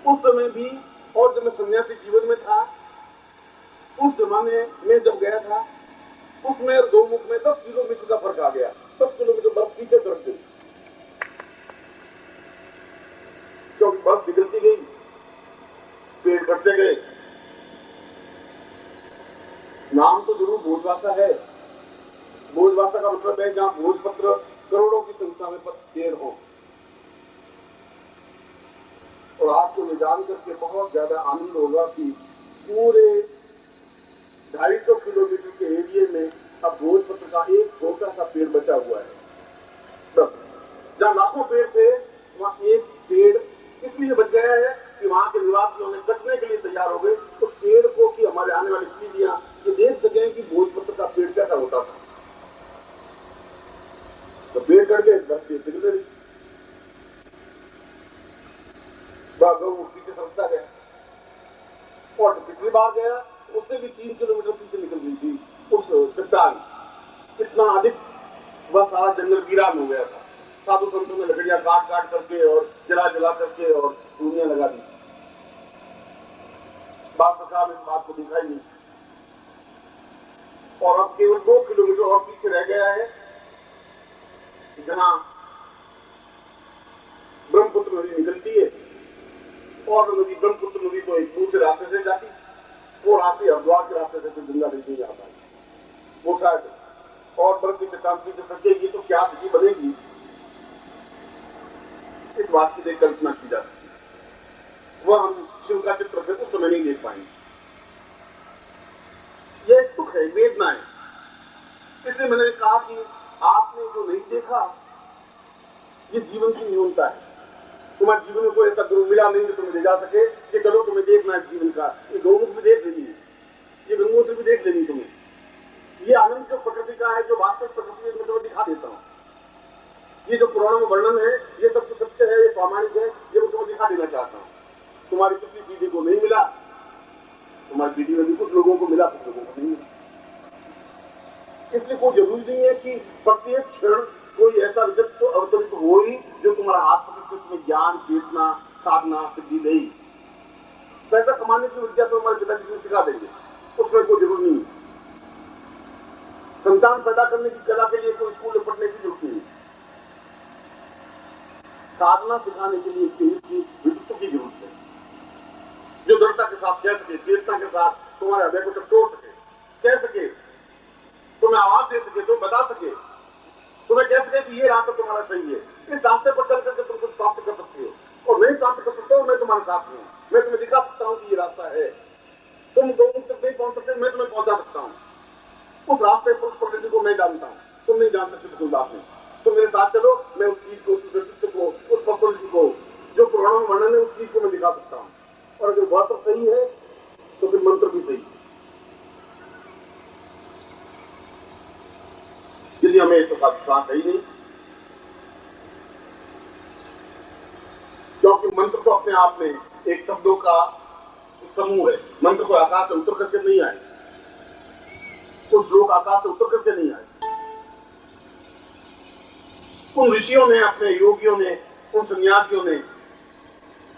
उस समय भी, और जब मैं सन्यासी जीवन में था उस जमाने में जब गया था, उसमें और गौमुख में 10 किलोमीटर का फर्क आ गया। 10 किलोमीटर बर्फ पीछे सरक गई, क्योंकि बर्फ पिघलती गई, पेड़ बढ़ते गए। नाम तो जरूर भोजवासा है। भोजवासा का मतलब है जहां भोजपत्र करोड़ों की संख्या में पेड़ हो। और आपको ये जान करके बहुत ज्यादा आनंद होगा कि पूरे 250 किलोमीटर के एरिया में अब भोजपत्र का एक छोटा सा पेड़ बचा हुआ है। बस जहां लाखों पेड़ थे वहां एक पेड़ इसलिए बच गया है कि वहां के निवासियों ने कटने के लिए तैयार हो गए उस पेड़ को, कि हमारे आने वाली पीढ़ियां ये देख सकें कि भोजपत्र का पेड़ कैसा होता था। तो पेड़ कट गए, बस पेड़ पिघल गई, पीछे सरकता गया। और पिछली बार गया उससे भी 3 किलोमीटर पीछे निकल गई थी उस चट्टान। कितना अधिक वह सारा जंगल वीरान हो गया था। साधु संतों ने लकड़ियां काट काट करके और जला जला करके और धूनियां लगा दी। बात सरकार ने इस बात को दिखाई नहीं। और अब केवल 2 किलोमीटर और पीछे रह गया है जहां ब्रह्मपुत्र नदी निकलती है। और नदी ब्रह्मपुत्र नदी तो एक दूसरे रास्ते से जाती, वो रास्ते हरिद्वार के रास्ते से फिर गंगा नदी जा पाई। वो शायद और बर्फ की चट्टान से सकेगी तो क्या स्थिति बनेगी, इस बात की कल्पना की जा सकती है। वह हम शिव का चित्र फिर उस समय नहीं देख पाएंगे। यह एक दुख है, वेदना है। इसलिए मैंने कहा कि आपने जो नहीं देखा ये जीवन की न्यूनता है। तुम्हारे जीवन में कोई ऐसा गुरु मिला नहीं जो तुम्हें ले जा सके कि चलो तुम्हें देखना है जीवन का। ये गौमुख भी देख लेनी है, ये गंगोत्री भी देख लेनी तुम्हें। ये आनंद जो प्रकृति का है, जो वास्तविक प्रकृति है, मैं तुम्हें दिखा देता हूँ। ये जो पुराणों में वर्णन है ये सब तो सत्य है, ये प्रामाणिक है, ये मैं तुम्हें दिखा देना चाहता हूँ। तुम्हारी पिछली पीढ़ी को नहीं मिला, तुम्हारी पीढ़ी में भी कुछ लोगों को मिला, कुछ लोगों को नहीं मिला। इसलिए कोई जरूरी नहीं है कि प्रत्येक क्षण कोई ऐसा विचक्षण तो अवतरित हो ही जो तुम्हारा हाथ पकड़ के तुम्हें ज्ञान, चेतना, साधना, सिद्धि देगी। पैसा कमाने की विद्या तो हमारे पिताजी तुम्हें सिखा देंगे, उसमें कोई जरूरत नहीं है। संतान पैदा करने की कला के लिए कोई स्कूल में पढ़ने की जरूरत नहीं है। साधना सिखाने के लिए इसकी विद्युत्व की जरूरत है, जो दृढ़ता के साथ कह सके, चेतना के साथ तुम्हारे हृदय को टटोल सके, कह सके, तुम्हें आवाज दे सके, तुम्हें बता सके, तुम्हें कह सके कि ये रास्ता तुम्हारा सही है, इस रास्ते पर चल करके तुम कुछ प्राप्त कर सकते हो। और नहीं प्राप्त कर सकते हो, मैं तुम्हारे साथ हूँ, मैं तुम्हें दिखा सकता हूँ कि ये रास्ता है। तुम गौमुख तक नहीं पहुंच सकते, मैं तुम्हें पहुंचा सकता हूँ। उस रास्ते पर उस प्रकृति को मैं जानता हूँ, तुम नहीं जान सकते, कोई बात नहीं। तुम मेरे साथ चलो, मैं उस चीज को, उस व्यक्तित्व को, उस प्रकृति को जो पुराणों में वर्णन है उस चीज को मैं दिखा सकता हूँ। और अगर वह सब सही है तो फिर मंत्र भी सही है। यदि हमें इस बात विश्वास है ही नहीं, क्योंकि मंत्र तो अपने आप में एक शब्दों का समूह है। मंत्र को आकाश से उतर करके नहीं आए, कुछ लोग आकाश से उतर करके नहीं आए। उन ऋषियों ने, अपने योगियों ने, उन सन्यासियों ने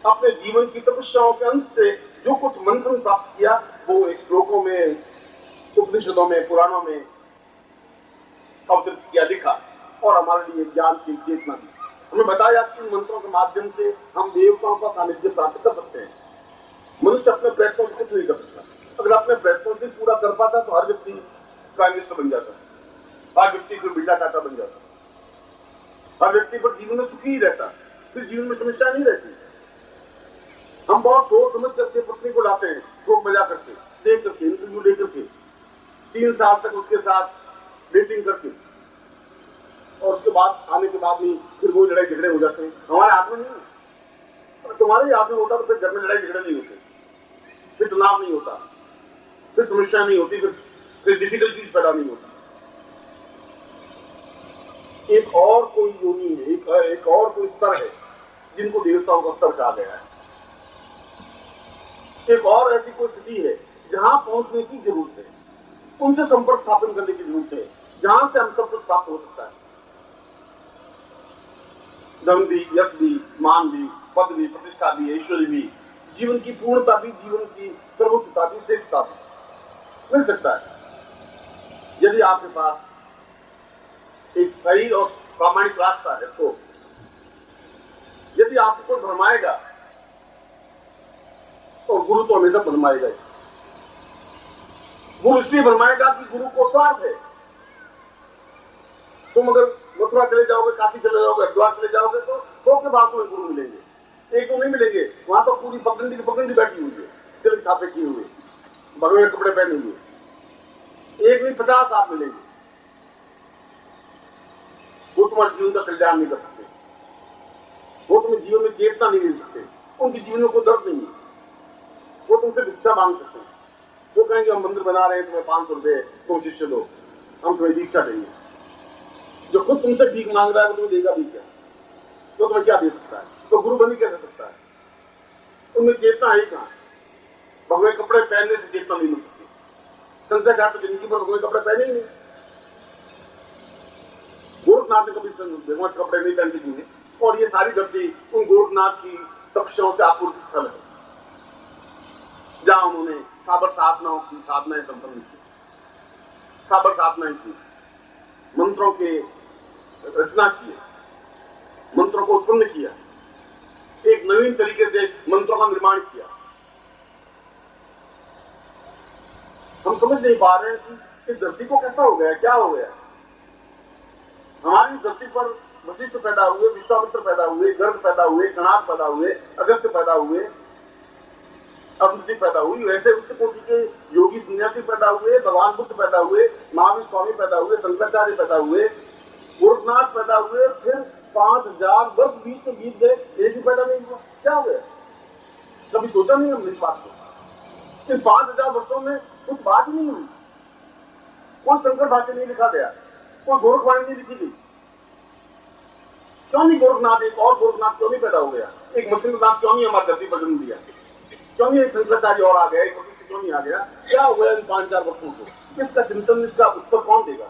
अपने जीवन की तपस्याओं के अंत से जो कुछ मंथन प्राप्त किया वो एक श्लोकों में, उपनिषदों में, पुराणों में अवतरित किया, लिखा। और हमारे लिए ज्ञान की चेतना दी। हमें बताया कि इन मंत्रों के माध्यम से हम देवताओं का सानिध्य प्राप्त कर सकते हैं। मनुष्य अपने प्रयत्नों से कुछ नहीं कर सकता। अगर अपने प्रयत्नों से पूरा कर पाता तो हर व्यक्ति प्राइम मिनिस्टर बन जाता, हर व्यक्ति को बिरला टाटा बन जाता, हर व्यक्ति पर जीवन में सुखी ही रहता, फिर जीवन में समस्या नहीं रहती। हम बहुत सोच समझ करके पत्नी को लाते हैं, ठोक बजा करके, देख करके, इंटरव्यू लेकर के, 3 साल तक उसके साथ डेटिंग करके, और उसके बाद आने के बाद नहीं फिर वो लड़ाई झगड़े हो जाते हैं। हमारे हाथ में नहीं है, तुम्हारे ही हाथ में होता तो फिर घर में लड़ाई झगड़े नहीं होते, फिर तनाव नहीं होता, फिर समस्या नहीं होती, फिर डिफिकल्टीज पैदा नहीं होता। एक और कोई योनि है, एक और कोई स्तर है जिनको देवताओं का स्तर कहा गया है। एक और ऐसी कोई स्थिति है जहां पहुंचने की जरूरत है, उनसे संपर्क स्थापन करने की जरूरत है, जहां से हम सब कुछ प्राप्त हो सकता है। धन भी, यश भी, मान भी, पद भी, प्रतिष्ठा भी, ऐश्वर्य भी, जीवन की पूर्णता भी, जीवन की सर्वोच्चता भी, श्रेष्ठता भी मिल सकता है यदि आपके पास एक सही और प्रामाणिक रास्ता है। तो यदि आपको भरमाएगा तो गुरु तो हमेशा भरमाएगा ही। गुरु इसलिए भरमाएगा कि गुरु को स्वार्थ है। तुम अगर मथुरा चले जाओगे, काशी चले जाओगे, हरिद्वार चले जाओगे तो के बाद तुम्हें गुरु मिलेंगे, एक तो नहीं मिलेंगे। वहां तो पूरी पगडंडी की पगडंडी बैठी हुई है, तिलक छापे किए हुए, भगवे कपड़े पहने हुए, एक नहीं 50 आप मिलेंगे। वो तुम्हारे जीवन का कल्याण नहीं कर सकते, वो तुम्हें जीवन में चेतना नहीं मिल सकते, उनके जीवन में कोई दर्द नहीं है। वो तुमसे भिक्षा मांग सकते हैं, वो कहेंगे हम मंदिर बना रहे हैं, तुम्हें 500 रुपए, तुम शिष्य दो, हम तुम्हें दीक्षा देंगे। जो खुद तुमसे भीख मांग रहा है वो तुम्हें देगा भी क्या? तो तुम्हें क्या दे सकता है? तो गुरु बनी कैसे सकता है? उनमें चेतना है ही कहां? भगवे कपड़े पहनने से चेतना नहीं मिल सकती। शंकराचार्य तो जिंदगी पर भगवे कपड़े पहने ही नहीं। गोरखनाथ ने कभी भगवान कपड़े नहीं पहन के जिए, और ये सारी धरती उन गोरखनाथ की तपस्याओं से आपूर्ति स्थल है, जहां उन्होंने साबर साधनाओं की साधनाएं संपन्न की, साबर साधनाएं की, मंत्रों के रचना किए, मंत्रों को उत्पन्न किया, एक नवीन तरीके से मंत्रों का निर्माण किया। हम समझ नहीं पा रहे हैं कि इस धरती को कैसा हो गया, क्या हो गया। हमारी धरती पर वशिष्ठ पैदा हुए, विश्वामित्र पैदा हुए, गर्ग पैदा हुए, गणाध पैदा हुए, अगस्त्य पैदा हुए, अरुंधति पैदा हुई, वैसे उच्च कोटि के योगी सन्यासी पैदा हुए, भगवान बुद्ध पैदा हुए, महावीर स्वामी पैदा हुए, शंकराचार्य पैदा हुए, गोरखनाथ पैदा हुए, फिर 5000 वर्ष बीच में बीत गए, एक भी पैदा नहीं हुआ। क्या हो गया? कभी सोचा नहीं हमने इस बात को? इन 5000 वर्षों में कुछ बात ही नहीं हुई, कोई शंकर भाष्य नहीं लिखा गया, कोई गोरखवाणी नहीं लिखी गई। क्यों नहीं गोरखनाथ, एक और गोरखनाथ क्यों नहीं पैदा हो गया? एक मछलीनाथ क्यों नहीं हमारी धरती पर जन्म दिया? क्यों नहीं एक शंकराचार्य और आ गया, एक वशिष्ठ क्यों नहीं आ गया? क्या हो गया इन 5000 वर्षों को? इसका चिंतन, इसका उत्तर कौन देगा?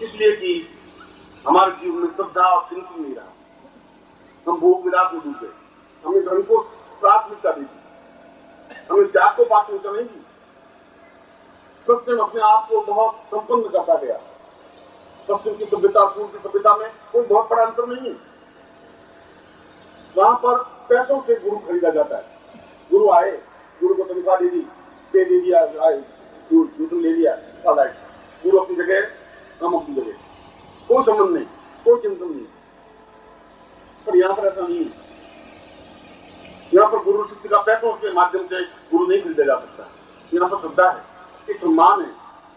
इसलिए कि हमारे जीवन में श्रद्धा और चिंतन नहीं रहा, हम भोग विलास में डूब गए, हमने धर्म को प्राथमिकता दी, हमने त्याग को प्राथमिकता नहीं दी। पश्चिम अपने आप को बहुत संपन्न करता गया। पश्चिम की सभ्यता पूर्व की सभ्यता में कोई बहुत बड़ा अंतर नहीं है। वहां पर पैसों से गुरु खरीदा जाता है। गुरु आए, गुरु को तनख्वाह दे दी, पे दे दिया, गुरु ले लिया, गुरु अपनी जगह, हम अपनी जगह, कोई संबंध नहीं, कोई चिंतन नहीं। पर यहाँ पर ऐसा नहीं है। यहाँ पर गुरु शिष्य का पैसों के माध्यम से गुरु नहीं खरीदा जा सकता। यहाँ पर श्रद्धा है, एक सम्मान है,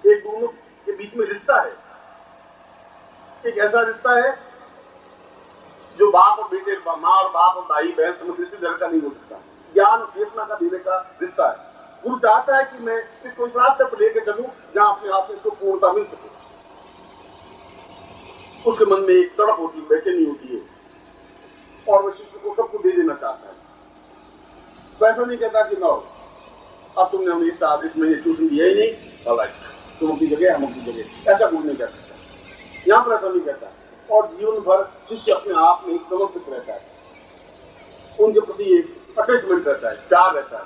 एक दोनों के बीच में रिश्ता है, एक ऐसा रिश्ता है जो बाप और बेटे, माँ और बाप और भाई बहन समझ का नहीं हो सकता। ज्ञान और चेतना का देने का रिश्ता है। गुरु चाहता है कि मैं इसको इस रास्ते पर लेकर चलूं जहां अपने आप में इसको पूर्णता मिल सके। उसके मन में एक तड़प होती है, बेचैनी होती है, और वह शिष्य को सबको दे देना चाहता है। तो ऐसा नहीं कहता कि ना अब तुमने हमें इस महीने ट्यूशन दिया ही नहीं, तुम अपनी जगह, हम अपनी जगह, ऐसा गुरु नहीं कह सकता। यहाँ पर ऐसा नहीं कहता। और जीवन भर शिष्य अपने आप में समर्पित रहता है, उनके प्रति एक अटैचमेंट रहता है, प्यार रहता है,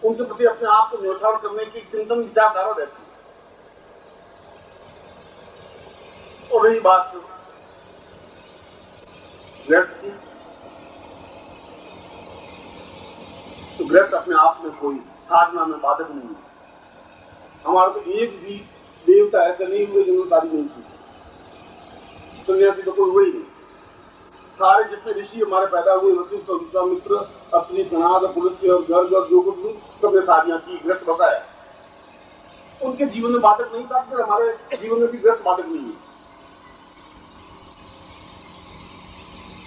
उनके प्रति अपने आप को न्यौछावर करने की चिंतन विचारधारा रहती है। और रही बात गृहस्थ की, तो गृहस्थ अपने आप में कोई साधना में बाधक नहीं है। हमारा तो एक भी देवता ऐसे नहीं हुए जिन्होंने साधना नहीं की। सन्यासी तो कोई हुए ही नहीं। सारे जितने ऋषि हमारे पैदा हुए, वशिष्ठ और विश्वामित्र, अपनी गणाध, पुलस्त्य और गर्ग और जो कुछ भी सबने साधना की, गृहस्थ बसाया। उनके जीवन में बाधक नहीं था, फिर हमारे जीवन में भी गृहस्थ बाधक नहीं है।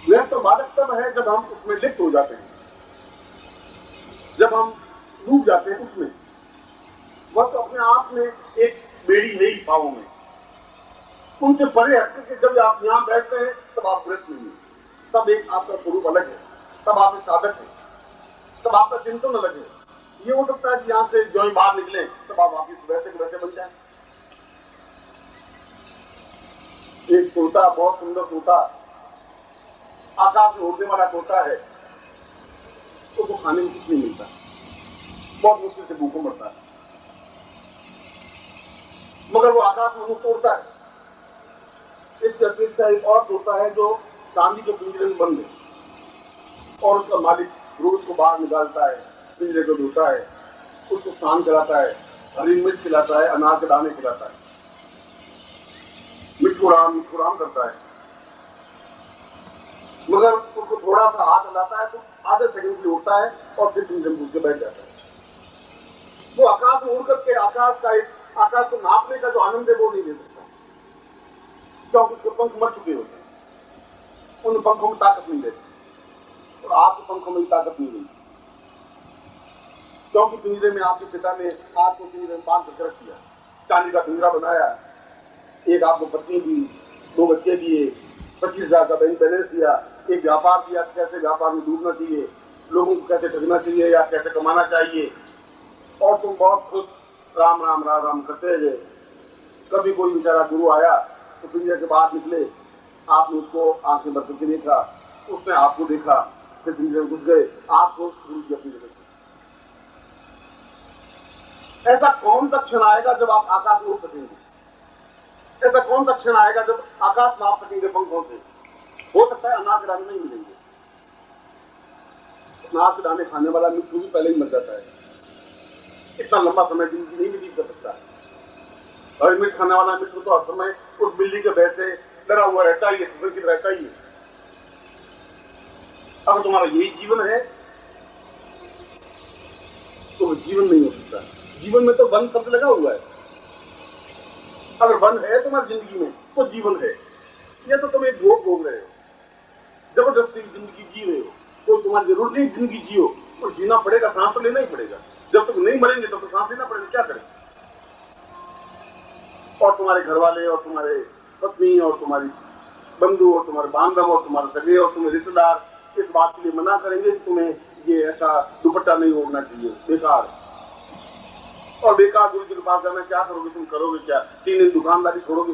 गृहस्थ बाधक तब है जब हम उसमें लिप्त हो जाते हैं, जब हम डूब जाते हैं उसमें। वह तो अपने आप में एक बेड़ी है ही भावों में, उनसे परे हटकर के जब आप यहाँ बैठते हैं तब आप गृहस्थ नहीं है, तब एक आपका स्वरूप अलग है, तब आप एक साधक है, तब आपका चिंतन अलग है। ये हो सकता है कि यहाँ से जो ही बाहर निकले तब आप वापिस वैसे के वैसे बन जाए। एक तोता, बहुत सुंदर तोता, आप आकाश में उड़ने वाला तोता है, उसको खाने में कुछ नहीं मिलता, बहुत मुश्किल से भूखों मरता है, मगर वो आकाश में मुंह तोड़ता है। इसकी अपेक्षा एक और तोता है जो चांदी के पिंजरे में बंद है और उसका मालिक रोज को बाहर निकालता है, पिंजरे को धोता है, उसको स्नान कराता है, हरी मिर्च खिलाता है, अनार के दाने खिलाता है, मिठुराम करता है, मगर उसको थोड़ा सा हाथ हिलाता है तो आधे सेकंड के लिए उठता है और फिर पिंजरे में घुस के बैठ जाता है। वो आकाश में उड़ करके आकाश को नापने का जो आनंद है वो नहीं ले सकता, क्योंकि उसके पंख मर चुके होते हैं, उन पंखों में ताकत नहीं रहती, और आपके पंखों में भी ताकत नहीं मिलती, क्योंकि पिंजरे में आपके पिता ने आपको पिंजरे में बांध करके रख दिया, चांदी का पिंजरा बनाया, एक आपको पत्नी दी, 2 बच्चे दिए, 25,000 का बैंक बैलेंस दिया, एक व्यापार दिया, कैसे व्यापार में डूबना चाहिए, लोगों को कैसे ठगना चाहिए या कैसे कमाना चाहिए, और तुम बहुत खुश राम राम राम राम करते गए। कभी कोई बेचारा गुरु आया तो पिंजरे के बाहर निकले, आपने उसको आंखें बंद करके देखा, उसने आपको देखा, फिर पिंजरे में घुस गए, आपको गुरु की अपनी जगह। ऐसा कौन सा क्षण आएगा जब आप आकाश में उड़ सकेंगे? ऐसा कौन सा क्षण आएगा जब आकाश नाप सकेंगे पंखों से? हो सकता है अनाज के दाने नहीं मिलेंगे, अनाज के दाने खाने वाला मिट्टू भी पहले ही मर जाता है, इतना लंबा समय जिंदगी नहीं व्यतीत कर सकता है। और मिर्च खाने वाला मिट्टू तो हर समय उस बिल्ली के भय से डरा हुआ रहता ही है, सुरक्षित रहता ही है। अगर तुम्हारा यही जीवन है तो जीवन नहीं हो सकता। जीवन में तो वन शब्द लगा हुआ है, अगर वन है तुम्हारी जिंदगी में तो जीवन है, या तो तुम एक भोग भोग रहे हो, जबरदस्ती जिंदगी जी रहे हो, तो तुम्हारी जरूरत नहीं जिंदगी जियो, और जीना पड़ेगा, सांस तो लेना ही पड़ेगा, जब तक नहीं मरेंगे तब तो सांस लेना पड़ेगा, क्या करें? और तुम्हारे घर वाले और तुम्हारे पत्नी और तुम्हारी बंधु और तुम्हारे बांधव और तुम्हारे सगे और तुम्हारे रिश्तेदार इस बात के लिए मना करेंगे कि तुम्हें ये ऐसा दुपट्टा नहीं ओढ़ना चाहिए, बेकार। और बेकार गुरु जी के पास जाना, क्या करोगे तुम? करोगे क्या? 3 दिन दुकानदारी छोड़ोगे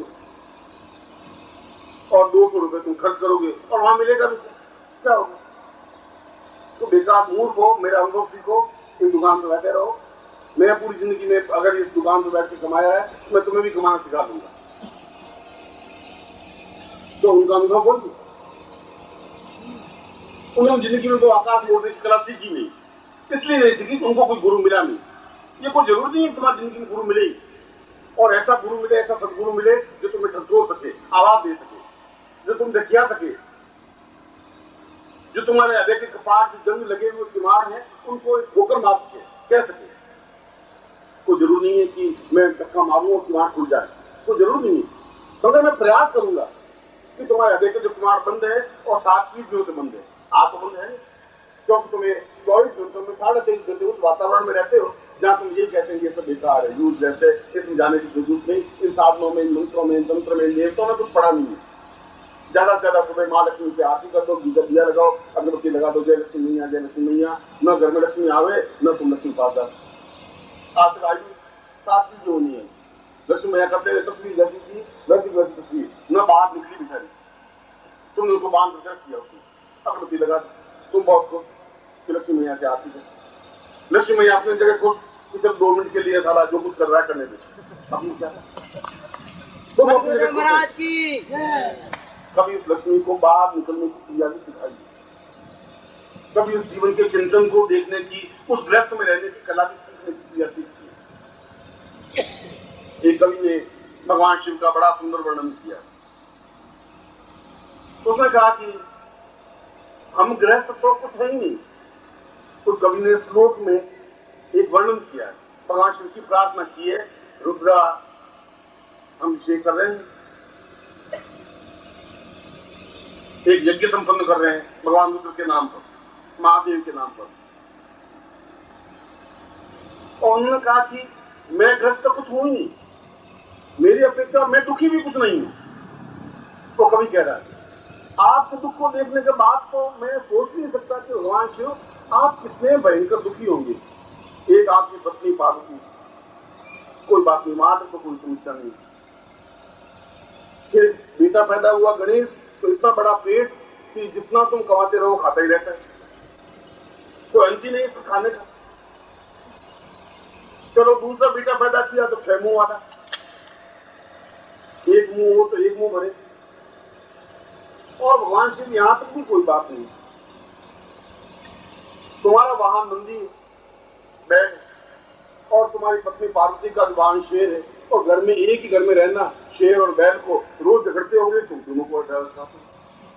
और 200 रुपए तुम खर्च करोगे और वहां मिलेगा भी क्या होगा? तो बेकार मूर्ख हो, मेरा अनुभव सीखो, इन दुकान पर बैठे रहो। मैं पूरी जिंदगी में अगर इस दुकान पर बैठ के कमाया है तो मैं तुम्हें भी कमाना सिखा दूंगा। तो उनका अनुभव बोल, उन्होंने जिंदगी में तो आकाश में उड़ने की कला सीखी नहीं, इसलिए नहीं सीखी कि उनको कोई गुरु मिला नहीं। ये कोई जरूरी नहीं है तुम्हारी जिंदगी में गुरु मिले, और ऐसा गुरु मिले, ऐसा सदगुरु मिले जो तुम्हें झकझोर सके, आवाज दे सके, जो तुम देखिया सके, जो तुम्हारे हृदय के कपाट जो जंग लगे हुए किमाड़ हैं उनको ठोकर मार सके, कह सके। कोई जरूरी नहीं है कि मैं धक्का मारूं और किमाड़ खुल जाए, कोई जरूरी नहीं है, मगर मैं प्रयास करूंगा कि तुम्हारे हृदय के जो किमाड़ बंद है और 7 चीजों से बंद है, आप तो बंद है, क्योंकि तुम्हें 24 घंटों में 23.5 घंटे उस वातावरण में रहते हो जहाँ तुम यही कहते हैं ये सब बेकार है, यूज जैसे इसमें जाने की जरूरत नहीं, इन साधनों में, इन मंत्रों में, इन तंत्र में, देवताओं में कुछ पड़ा नहीं है। ज्यादा से ज्यादा सुबह माँ लक्ष्मी से आरती कर दो, दिया लगाओ, अगरबत्ती लगा दो, जय लक्ष्मी मैया, जय लक्ष्मी मैया। न घर में लक्ष्मी आवे न तुम लक्ष्मी पास जाओ। आज तक आयु 7 चीजें होनी है, लक्ष्मी मैया करते हुए तस्वीर जैसी थी वैसी वैसी तस्वीर, न बाहर निकली बिचारी, तुमने उसको बांध कर रख दिया, उसको अगरबत्ती लगा, तुम बहुत खुश कि लक्ष्मी मैया से आरती कर। लक्ष्मी मैया अपनी जगह खुश कि जब 2 मिनट के लिए सारा जो कुछ कर रहा है करने दे, अपनी क्या तुम अपनी जगह महाराज की। कभी उस लक्ष्मी को बाहर निकलने की क्रिया भी सिखाई, कभी उस जीवन के चिंतन को देखने की, उस ग्रस्त में रहने की कला भी सीखने की क्रिया सीखी। एक कवि ने भगवान शिव का बड़ा सुंदर वर्णन किया, उसने कहा कि हम गृहस्थ तो कुछ है ही नहीं। उस कवि ने श्लोक में एक वर्णन किया है, भगवान शिव की प्रार्थना की है, रुद्रा हम अभिषेक कर रहे हैं, एक यज्ञ संपन्न कर रहे हैं भगवान रुद्र के नाम पर, महादेव के नाम पर। और उन्होंने कहा कि मैं ग्रस्त कुछ हूं ही नहीं, मेरी अपेक्षा मैं दुखी भी कुछ नहीं हूं। तो कवि कह रहा है आपके दुख को देखने के बाद तो मैं सोच नहीं सकता कि भगवान शिव आप कितने भयंकर दुखी होंगे। एक आपकी पत्नी पार्वती, कोई बात नहीं, मां तो कोई समस्या नहीं। फिर बेटा पैदा हुआ गणेश, तो इतना बड़ा पेट कि जितना तुम कमाते रहो खाता ही रहता है, तो अंत ही नहीं है खाने का। चलो दूसरा बेटा पैदा किया तो 6 मुंह वाला, एक मुंह हो तो एक मुंह भरे। और भगवान शिव यहां तक भी कोई बात नहीं, तुम्हारा वाहन नंदी बैल और तुम्हारी पत्नी पार्वती का वाहन शेर है, और घर में एक ही घर में रहना, शेर और बैल को रोज झगड़ते होंगे, तुम दोनों को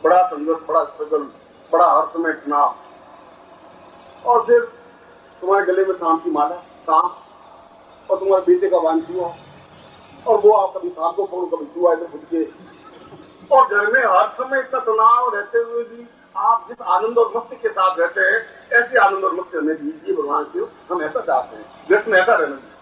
बड़ा संघर्ष, बड़ा स्ट्रगल, बड़ा हर समय तनाव। और फिर तुम्हारे गले में सांप की माला, सांप, और तुम्हारे बेटे का वाहन चूहा, और वो आप कभी सांप को पकड़ो, कभी चूहा इधर फुट के, और घर में हर समय इतना तनाव रहते हुए भी आप जिस आनंद और मस्ती के साथ रहते हैं, ऐसे आनंद और मस्ती हमें दीजिए भगवान शिव। हम ऐसा चाहते हैं, जश्न ऐसा रहना चाहिए।